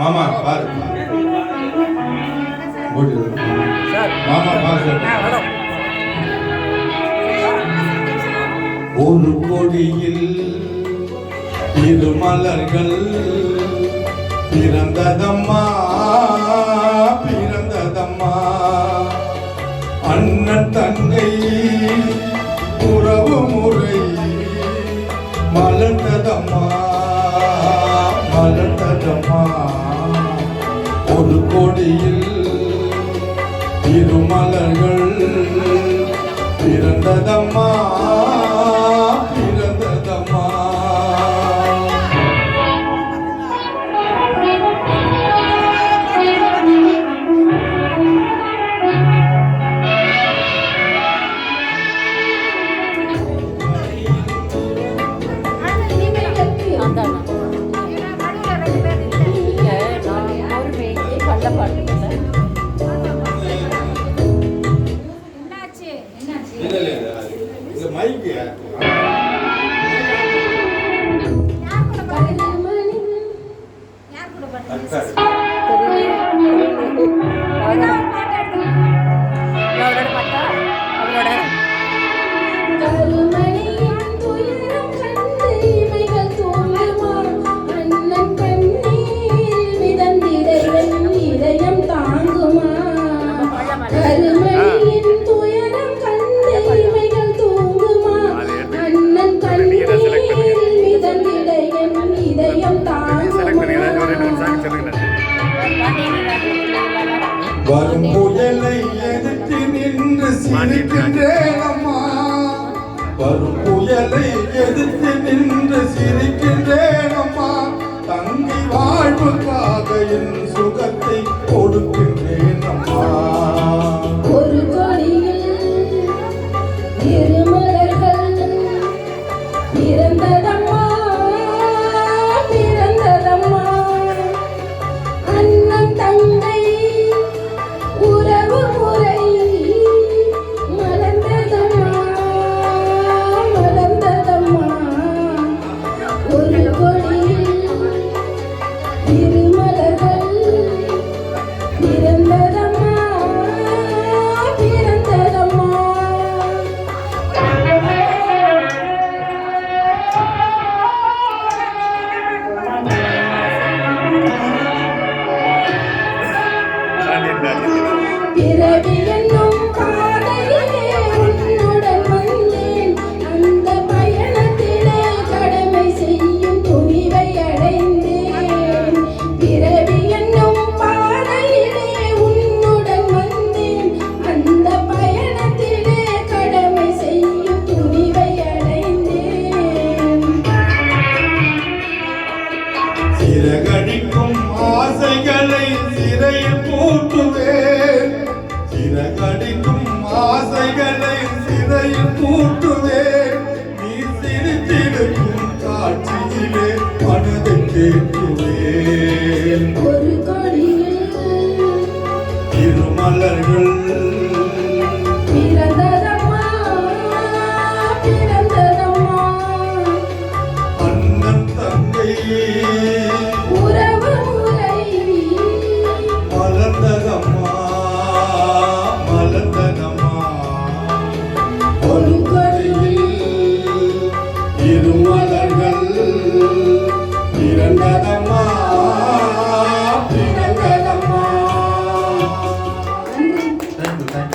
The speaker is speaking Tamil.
மாமா பாரு மாமா பாரு. ஒரு கொடியில் இரு மலர்கள் பிறந்ததம்மா பிறந்ததம்மா, அண்ணன் தங்கை உறவு முறை மலர்ந்ததம்மா மலர்ந்ததம்மா. ஒரு கொடியில் இரு மலர்கள் பிறந்ததம்மா பிறந்ததம்மா. வரும் புயலை எதிர்த்து நின்று சிரிக்கின்றேன் அம்மா, வரும் புயலை எதிர்த்து நின்று சிரிக்கின்றேன் அம்மா. தங்கி வாழ்வுக்காக என் சுகத்தை கொடுக்கின்றேன் அம்மா. ஒரு கொடியில் இரு மலர்கள் பிறந்ததம்மா பிறந்ததம்மா, அண்ணன் தங்கை உறவு முறை மலர்ந்ததம்மா மலர்ந்ததம்மா. ஒரு கொடியில் இரு மலர்கள் பிறந்ததம்மா பிறந்ததம்மா. பிறவி என்னும் பாதையிலே உன்னுடன் வந்தேன், அந்த பயணத்திலே கடமை செய்யும் துணிவை அடைந்தேன். பிறவி என்னும் பாதையிலே உன்னுடன் வந்தேன், அந்த பயணத்திலே கடமை செய்யும் துணிவை அடைந்தேன். சிறகடிக்கும் ஆசைகளை சிறையில் பூட்டுவேன், சிறகடிக்கும் ஆசைகளை சிறையில் பூட்டுவேன். நீ சிரித்திருக்கும் காட்சியிலே மனதை கேட்குவேன். ஒரு கொடியில் இரு மலர்கள் பிறந்ததம்மா பிறந்ததம்மா, அண்ணன் தங்கை